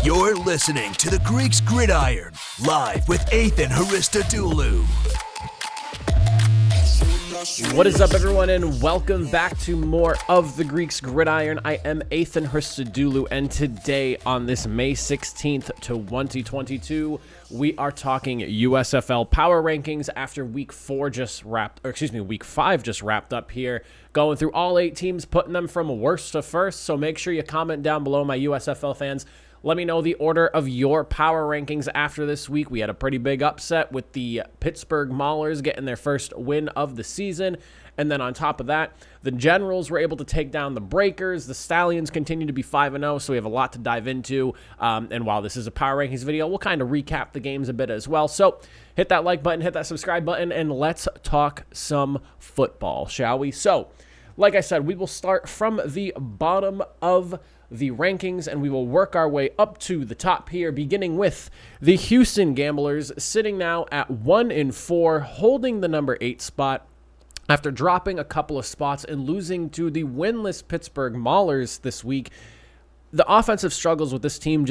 You're listening to the Greeks Gridiron, live with Ethan Haristodoulou. What is up, everyone, and welcome back to more of the Greeks Gridiron. I am Ethan Haristodoulou, and today on this May 16th, 2022, we are talking USFL power rankings after week 5 just wrapped up here. Going through all 8 teams, putting them from worst to first, so make sure you comment down below, my USFL fans. Let me know the order of your power rankings after this week. We had a pretty big upset with the Pittsburgh Maulers getting their first win of the season. And then on top of that, the Generals were able to take down the Breakers. The Stallions continue to be 5-0, so we have a lot to dive into. And while this is a power rankings video, we'll kind of recap the games a bit as well. So hit that like button, hit that subscribe button, and let's talk some football, shall we? So, like I said, we will start from the bottom of the rankings, and we will work our way up to the top here, beginning with the Houston Gamblers, sitting now at 1-4, holding the number 8 spot after dropping a couple of spots and losing to the winless Pittsburgh Maulers this week. The offensive struggles with this team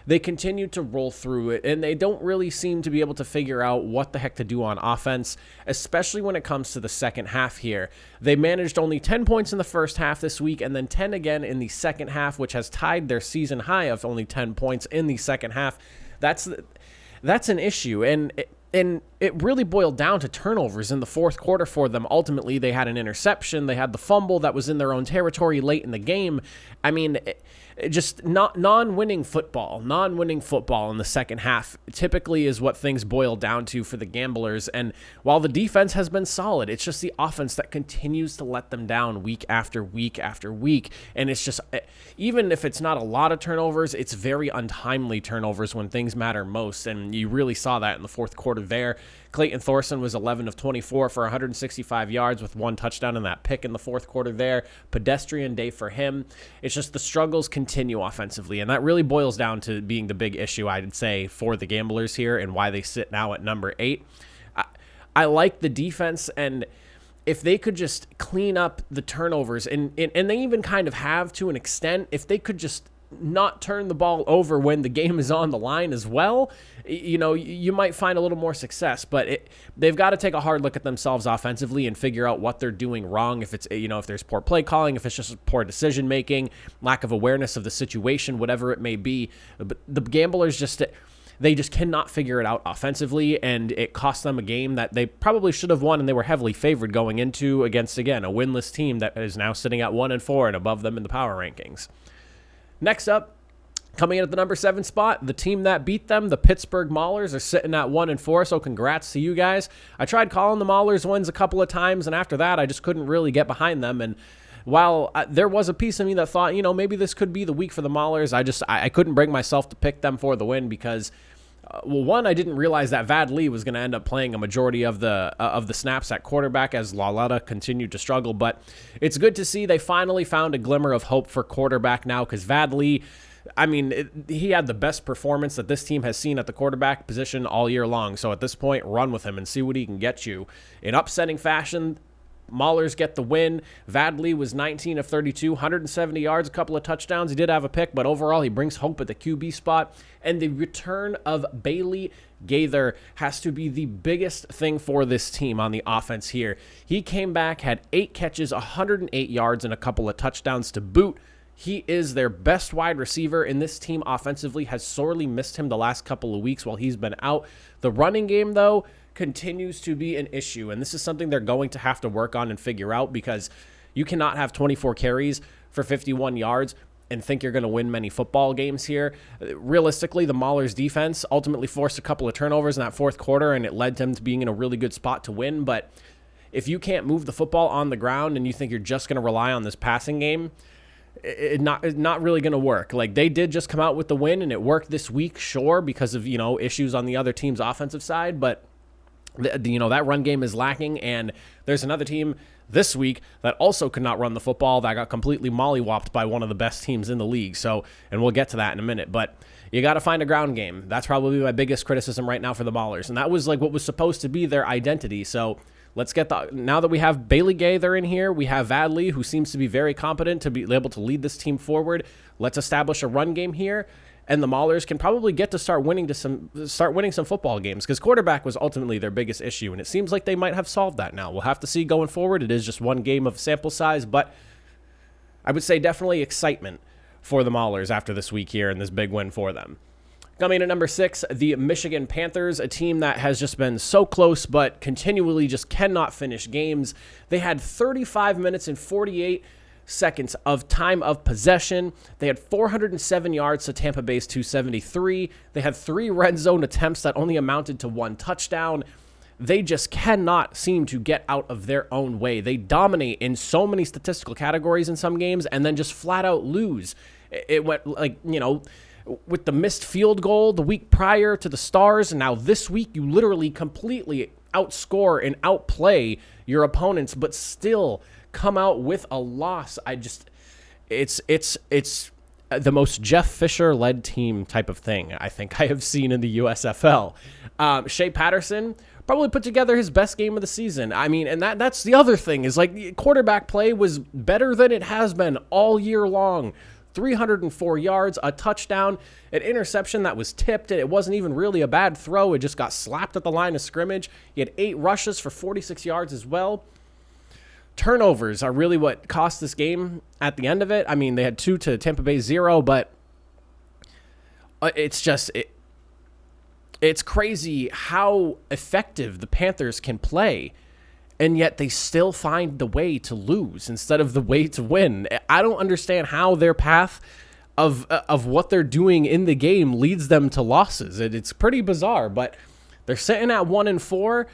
they continue to roll through it, and they don't really seem to be able to figure out what the heck to do on offense, especially when it comes to the second half here. They managed only 10 points in the first half this week, and then 10 again in the second half, which has tied their season high of only 10 points in the second half. That's an issue, and it really boiled down to turnovers in the fourth quarter for them. Ultimately, they had an interception. They had the fumble that was in their own territory late in the game. I mean, just not non-winning football in the second half typically is what things boil down to for the Gamblers. And while the defense has been solid, it's just the offense that continues to let them down week after week after week. And it's just, even if it's not a lot of turnovers, it's very untimely turnovers when things matter most. And you really saw that in the fourth quarter there. Clayton Thorson was 11 of 24 for 165 yards with 1 touchdown and that pick in the fourth quarter there. Pedestrian day for him. It's just the struggles continue offensively, and that really boils down to being the big issue, I'd say, for the Gamblers here and why they sit now at number 8. I like the defense, and if they could just clean up the turnovers, and they even kind of have to an extent, if they could just not turn the ball over when the game is on the line as well, you might find a little more success. But they've got to take a hard look at themselves offensively and figure out what they're doing wrong. If it's, if there's poor play calling, if it's just poor decision making, lack of awareness of the situation, whatever it may be. But the Gamblers they just cannot figure it out offensively, and it cost them a game that they probably should have won, and they were heavily favored going into against, again, a winless team that is now sitting at 1-4 and above them in the power rankings. Next up, coming in at the number 7 spot, the team that beat them, the Pittsburgh Maulers, are sitting at 1-4, so congrats to you guys. I tried calling the Maulers wins a couple of times, and after that, I just couldn't really get behind them. And while there was a piece of me that thought, maybe this could be the week for the Maulers, I couldn't bring myself to pick them for the win because, one, I didn't realize that Vad Lee was going to end up playing a majority of the snaps at quarterback as Laletta continued to struggle. But it's good to see they finally found a glimmer of hope for quarterback now, because Vad Lee, he had the best performance that this team has seen at the quarterback position all year long. So at this point, run with him and see what he can get you. In upsetting fashion, Maulers get the win. Vad Lee was 19 of 32, 170 yards, a couple of touchdowns. He did have a pick, but overall he brings hope at the QB spot. And the return of Bailey Gaither has to be the biggest thing for this team on the offense here. He came back, had 8 catches, 108 yards, and a couple of touchdowns to boot. He is their best wide receiver, and this team offensively has sorely missed him the last couple of weeks while he's been out. The running game, though, continues to be an issue, and this is something they're going to have to work on and figure out, because you cannot have 24 carries for 51 yards and think you're going to win many football games here. Realistically, the Maulers defense ultimately forced a couple of turnovers in that fourth quarter, and it led them to being in a really good spot to win. But if you can't move the football on the ground and you think you're just going to rely on this passing game, it's not really going to work. Like, they did just come out with the win, and it worked this week, sure, because of, issues on the other team's offensive side, but that run game is lacking, and there's another team this week that also could not run the football that got completely mollywopped by one of the best teams in the league. So, and we'll get to that in a minute, but you got to find a ground game. That's probably my biggest criticism right now for the Maulers, and that was like what was supposed to be their identity. So let's get now that we have Bailey Gaither in here, we have Vad Lee, who seems to be very competent to be able to lead this team forward. Let's establish a run game here. and the Maulers can probably get to start winning some football games, because quarterback was ultimately their biggest issue, and it seems like they might have solved that now. We'll have to see going forward. It is just one game of sample size, but I would say definitely excitement for the Maulers after this week here and this big win for them. Coming in at number 6, the Michigan Panthers, a team that has just been so close but continually just cannot finish games. They had 35 minutes and 48 seconds of time of possession. They had 407 yards to Tampa Bay's 273. They had 3 red zone attempts that only amounted to 1 touchdown. They just cannot seem to get out of their own way. They dominate in so many statistical categories in some games and then just flat out lose. It went like, with the missed field goal the week prior to the Stars, and now this week you literally completely outscore and outplay your opponents, but still come out with a loss. It's the most Jeff Fisher-led team type of thing I think I have seen in the USFL. Shea Patterson probably put together his best game of the season. I mean, and that's the other thing is, like, quarterback play was better than it has been all year long. 304 yards, a touchdown, an interception that was tipped, and it wasn't even really a bad throw. It just got slapped at the line of scrimmage. He had 8 rushes for 46 yards as well. Turnovers are really what cost this game at the end of it. I mean, they had 2 to Tampa Bay 0, but it's crazy how effective the Panthers can play, and yet they still find the way to lose instead of the way to win. I don't understand how their path of what they're doing in the game leads them to losses. It's pretty bizarre, but they're sitting at 1-4.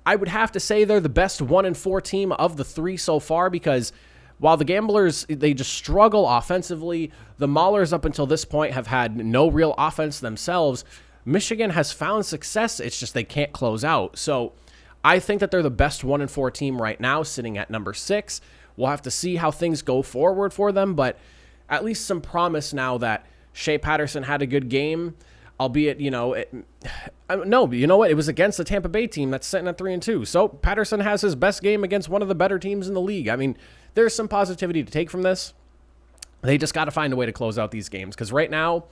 I would have to say they're the best 1-4 team of the 3 so far, because while the Gamblers, they just struggle offensively, the Maulers up until this point have had no real offense themselves. Michigan has found success. It's just they can't close out. So I think that they're the best 1-4 team right now, sitting at number 6. We'll have to see how things go forward for them, but at least some promise now that Shea Patterson had a good game, albeit, no, but you know what? It was against the Tampa Bay team that's sitting at 3-2. So Patterson has his best game against one of the better teams in the league. I mean, there's some positivity to take from this. They just got to find a way to close out these games, because right now,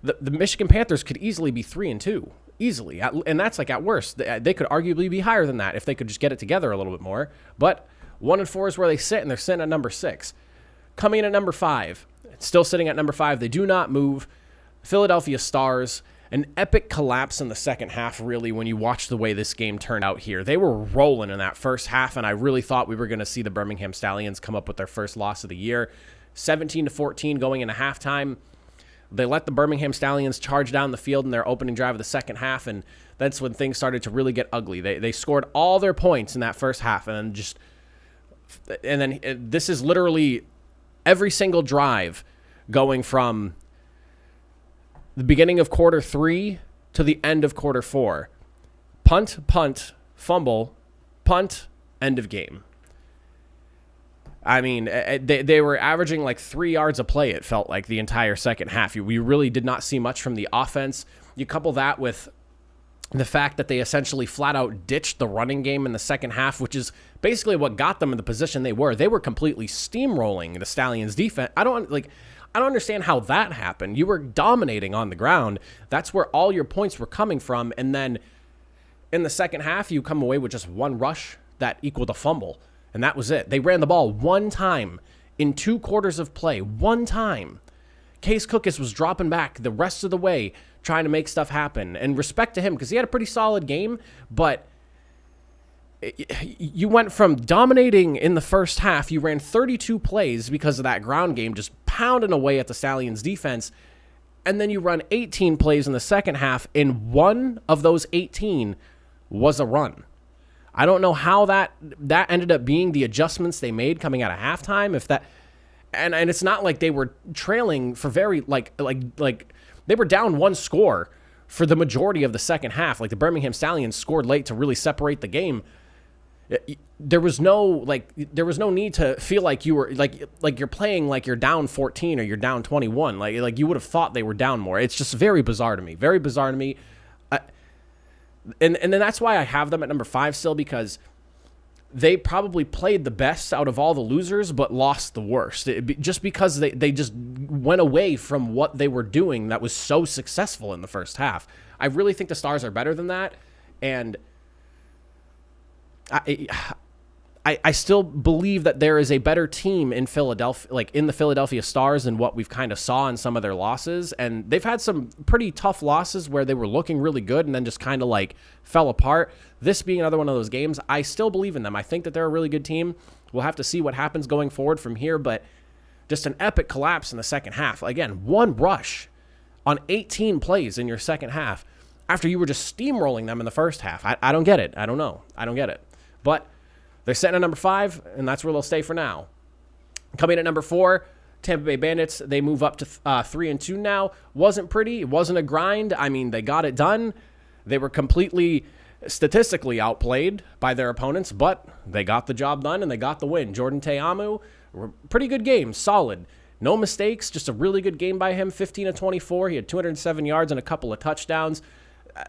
the Michigan Panthers could easily be 3-2. Easily, and that's like at worst. They could arguably be higher than that if they could just get it together a little bit more. But 1-4 is where they sit, and they're sitting at number 6. Coming in at number 5, still sitting at number 5, they do not move. Philadelphia Stars, an epic collapse in the second half, really, when you watch the way this game turned out here. They were rolling in that first half, and I really thought we were going to see the Birmingham Stallions come up with their first loss of the year. 17-14 going into halftime. They let the Birmingham Stallions charge down the field in their opening drive of the second half, and that's when things started to really get ugly. They scored all their points in that first half, and then this is literally every single drive going from the beginning of quarter 3 to the end of quarter 4. Punt, fumble, punt, end of game. I mean, they were averaging like 3 yards a play, it felt like, the entire second half. We really did not see much from the offense. You couple that with the fact that they essentially flat out ditched the running game in the second half, which is basically what got them in the position they were. They were completely steamrolling the Stallions defense. I don't understand how that happened. You were dominating on the ground. That's where all your points were coming from. And then in the second half, you come away with just 1 rush that equaled a fumble. And that was it. They ran the ball 1 time in 2 quarters of play. 1 time. Case Cookus was dropping back the rest of the way, trying to make stuff happen. And respect to him, because he had a pretty solid game, but you went from dominating in the first half. You ran 32 plays because of that ground game, just pounding away at the Stallions defense. And then you run 18 plays in the second half, and 1 of those 18 was a run. I don't know how that ended up being the adjustments they made coming out of halftime. And it's not like they were trailing for very like they were down 1 score for the majority of the second half. Like, the Birmingham Stallions scored late to really separate the game. There was no need to feel like you were like you're playing like you're down 14 or you're down 21. Like you would have thought they were down more. It's just very bizarre to me. Very bizarre to me. And then that's why I have them at number 5 still, because they probably played the best out of all the losers, but lost the worst. Just because they just went away from what they were doing that was so successful in the first half. I really think the Stars are better than that, and I still believe that there is a better team in Philadelphia, like in the Philadelphia Stars, than what we've kind of saw in some of their losses. And they've had some pretty tough losses where they were looking really good and then just kind of like fell apart. This being another one of those games, I still believe in them. I think that they're a really good team. We'll have to see what happens going forward from here, but just an epic collapse in the second half. Again, one rush on 18 plays in your second half after you were just steamrolling them in the first half. I don't get it. I don't know. I don't get it. But they're sitting at number 5, and that's where they'll stay for now. Coming in at number 4, Tampa Bay Bandits. They move up to 3-2 now. Wasn't pretty. It wasn't a grind. I mean, they got it done. They were completely statistically outplayed by their opponents, but they got the job done, and they got the win. Jordan Te'amu, pretty good game. Solid. No mistakes. Just a really good game by him. 15 of 24. He had 207 yards and a couple of touchdowns.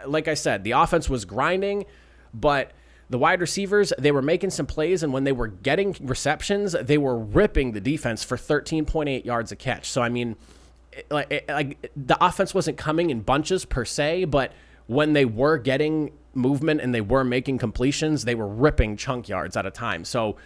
Like I said, the offense was grinding, but the wide receivers, they were making some plays, and when they were getting receptions, they were ripping the defense for 13.8 yards a catch. So, I mean, like the offense wasn't coming in bunches per se, but when they were getting movement and they were making completions, they were ripping chunk yards at a time. So,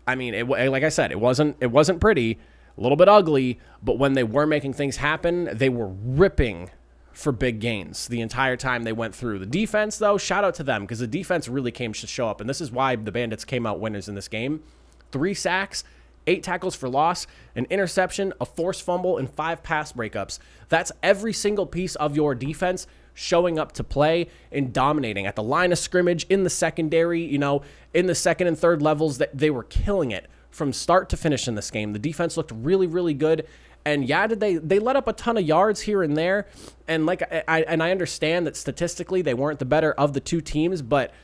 I mean, like I said, it wasn't pretty, a little bit ugly, but when they were making things happen, they were ripping for big gains the entire time they went through. The defense, though, shout out to them, because the defense really came to show up, and this is why the Bandits came out winners in this game. 3 sacks, 8 tackles for loss, an interception, a forced fumble, and 5 pass breakups. That's every single piece of your defense showing up to play and dominating at the line of scrimmage, in the secondary, in the second and third levels. That they were killing it from start to finish in this game. The defense looked really, really good. And yeah, they let up a ton of yards here and there. And I understand that statistically they weren't the better of the two teams, but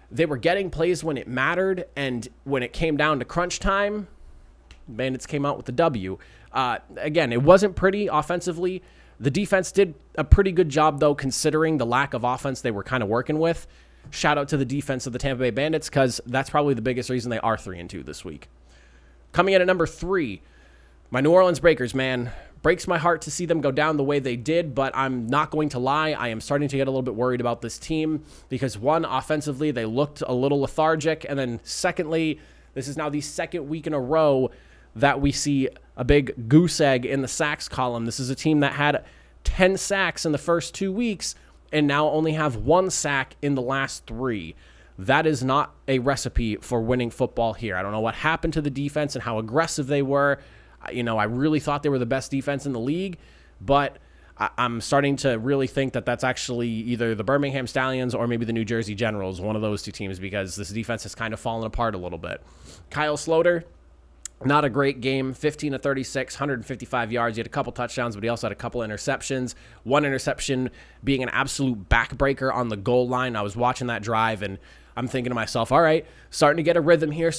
they were getting plays when it mattered. And when it came down to crunch time, Bandits came out with the W. Again, it wasn't pretty offensively. The defense did a pretty good job, though, considering the lack of offense they were kind of working with. Shout out to the defense of the Tampa Bay Bandits, because that's probably the biggest reason they are 3-2 this week. Coming in at number 3, my New Orleans Breakers, man. Breaks my heart to see them go down the way they did, but I'm not going to lie. I am starting to get a little bit worried about this team because, one, offensively, they looked a little lethargic, and then secondly, this is now the second week in a row that we see a big goose egg in the sacks column. This is a team that had 10 sacks in the first 2 weeks and now only have 1 sack in the last 3. That is not a recipe for winning football here. I don't know what happened to the defense and how aggressive they were. I really thought they were the best defense in the league, but I'm starting to really think that that's actually either the Birmingham Stallions or maybe the New Jersey Generals, one of those two teams, because this defense has kind of fallen apart a little bit. Kyle Sloter, not a great game, 15 of 36, 155 yards. He had a couple touchdowns, but he also had a couple interceptions. One interception being an absolute backbreaker on the goal line. I was watching that drive, and I'm thinking to myself, all right, starting to get a rhythm here,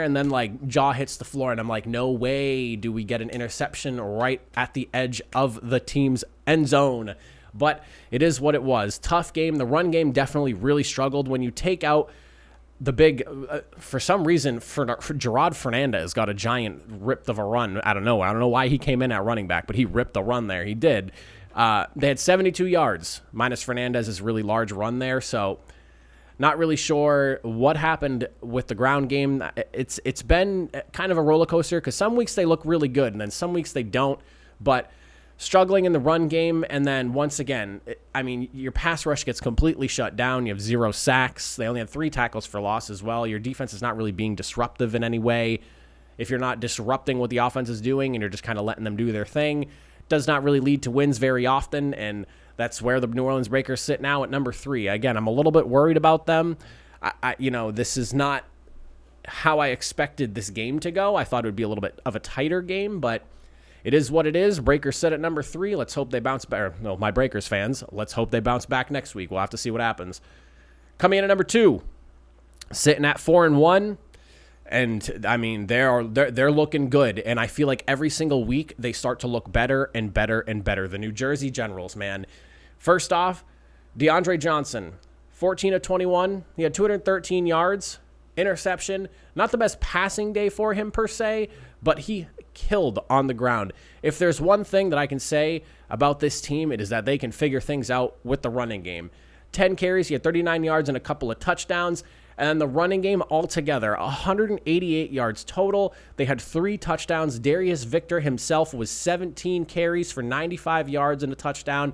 and then, jaw hits the floor, and I'm like, no way do we get an interception right at the edge of the team's end zone. But it is what it was. Tough game. The run game definitely really struggled. When you take out the big, for some reason, Gerard Fernandez got a giant rip of a run out of nowhere. I don't know why he came in at running back, but he ripped the run there. He did. They had 72 yards, minus Fernandez's really large run there, so not really sure what happened with the ground game. It's been kind of a roller coaster because some weeks they look really good and then some weeks they don't. But struggling in the run game, and then once again, your pass rush gets completely shut down. You have 0 sacks. They only had 3 tackles for loss as well. Your defense is not really being disruptive in any way. If you're not disrupting what the offense is doing and you're just kind of letting them do their thing, does not really lead to wins very often, and that's where the New Orleans Breakers sit now at number 3. Again, I'm a little bit worried about them. This is not how I expected this game to go. I thought it would be a little bit of a tighter game, but it is what it is. Breakers sit at number 3. Let's hope they bounce back. No, my Breakers fans, let's hope they bounce back next week. We'll have to see what happens. Coming in at number 2, sitting at 4-1. And they're looking good, and I feel like every single week they start to look better and better and better. The New Jersey Generals, man. First off, DeAndre Johnson, 14 of 21. He had 213 yards, interception. Not the best passing day for him per se, but he killed on the ground. If there's one thing that I can say about this team, it is that they can figure things out with the running game. 10 carries, he had 39 yards and a couple of touchdowns. And the running game altogether, 188 yards total. They had 3 touchdowns. Darius Victor himself was 17 carries for 95 yards and a touchdown.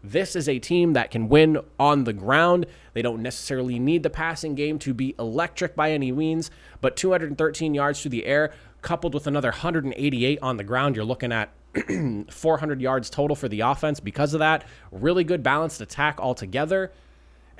This is a team that can win on the ground. They don't necessarily need the passing game to be electric by any means, but 213 yards through the air, coupled with another 188 on the ground, you're looking at 400 yards total for the offense because of that. Really good balanced attack altogether.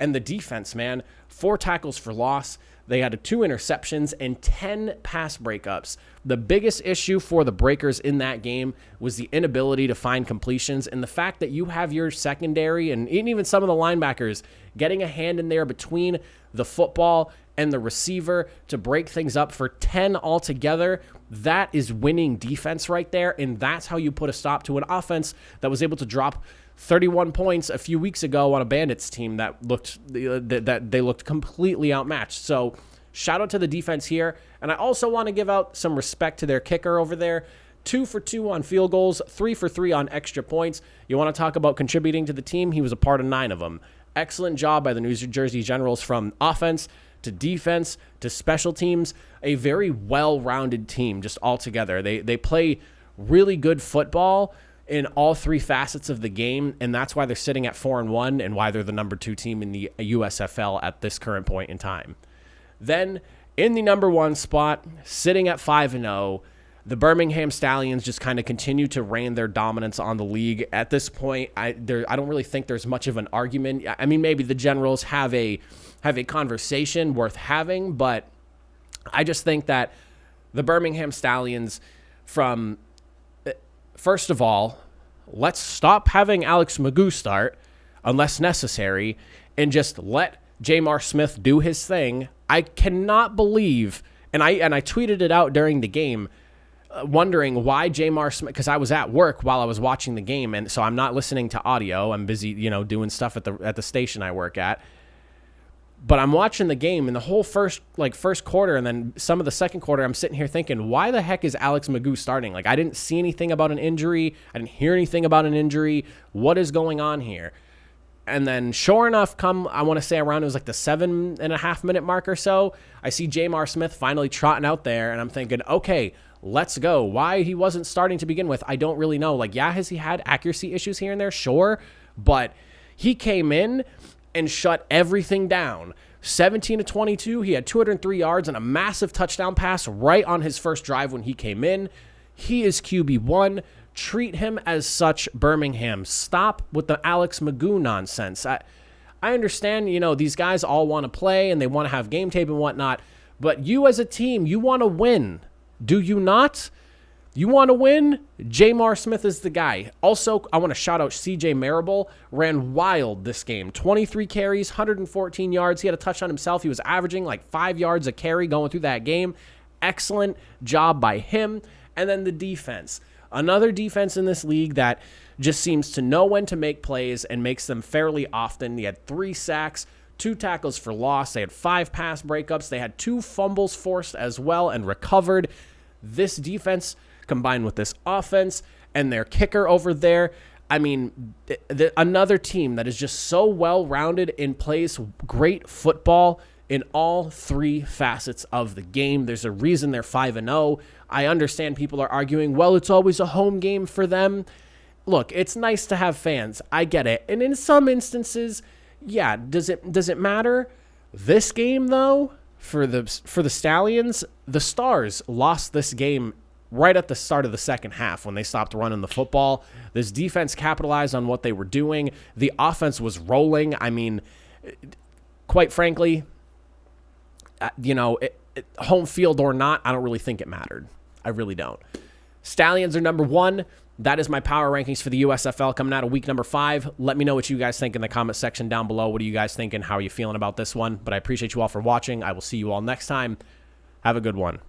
And the defense, man, 4 tackles for loss. They had 2 interceptions and 10 pass breakups. The biggest issue for the Breakers in that game was the inability to find completions, and the fact that you have your secondary and even some of the linebackers getting a hand in there between the football and the receiver to break things up for 10 altogether. That is winning defense right there, and that's how you put a stop to an offense that was able to drop 31 points a few weeks ago on a Bandits team that looked completely outmatched. So shout out to the defense here. And I also want to give out some respect to their kicker over there. 2 for 2 on field goals, 3 for 3 on extra points. You want to talk about contributing to the team? He was a part of 9 of them. Excellent job by the New Jersey Generals from offense to defense to special teams. A very well-rounded team just altogether. They play really good football in all 3 facets of the game, and that's why they're sitting at 4-1 and why they're the number 2 team in the USFL at this current point in time. Then, in the number 1 spot, sitting at 5-0, the Birmingham Stallions just kind of continue to reign their dominance on the league. At this point, I don't really think there's much of an argument. I mean, maybe the Generals have a conversation worth having, but I just think that the Birmingham Stallions first of all, let's stop having Alex Magoo start unless necessary and just let Jamar Smith do his thing. I cannot believe, and I tweeted it out during the game, wondering why Jamar Smith, because I was at work while I was watching the game, and so I'm not listening to audio. I'm busy, doing stuff at the station I work at. But I'm watching the game in the whole first quarter, and then some of the second quarter, I'm sitting here thinking, why the heck is Alex Magoo starting? Like, I didn't see anything about an injury. I didn't hear anything about an injury. What is going on here? And then sure enough, I want to say around, it was like the 7.5 minute mark or so, I see Jamar Smith finally trotting out there, and I'm thinking, okay, let's go. Why he wasn't starting to begin with, I don't really know. Like, yeah, has he had accuracy issues here and there? Sure. But he came in and shut everything down. 17-22, he had 203 yards and a massive touchdown pass right on his first drive when he came in. He is QB1. Treat him as such, Birmingham. Stop with the Alex Magoo nonsense. I understand, these guys all want to play and they want to have game tape and whatnot, but you as a team, you want to win. Do you not? You want to win? Jamar Smith is the guy. Also, I want to shout out CJ Marable. Ran wild this game. 23 carries, 114 yards. He had a touchdown himself. He was averaging like 5 yards a carry going through that game. Excellent job by him. And then the defense. Another defense in this league that just seems to know when to make plays and makes them fairly often. He had 3 sacks, 2 tackles for loss. They had 5 pass breakups. They had 2 fumbles forced as well and recovered. This defense, combined with this offense and their kicker over there, I mean, another team that is just so well-rounded and plays great football in all 3 facets of the game. There's a reason they're 5-0. I understand people are arguing, well, it's always a home game for them. Look, it's nice to have fans. I get it. And in some instances, yeah, does it matter? This game, though, for the Stallions, the Stars lost this game right at the start of the second half when they stopped running the football. This defense capitalized on what they were doing. The offense was rolling. I mean, quite frankly, home field or not, I don't really think it mattered. I really don't. Stallions are number 1. That is my power rankings for the USFL coming out of week number 5. Let me know what you guys think in the comment section down below. What are you guys thinking? How are you feeling about this one? But I appreciate you all for watching. I will see you all next time. Have a good one.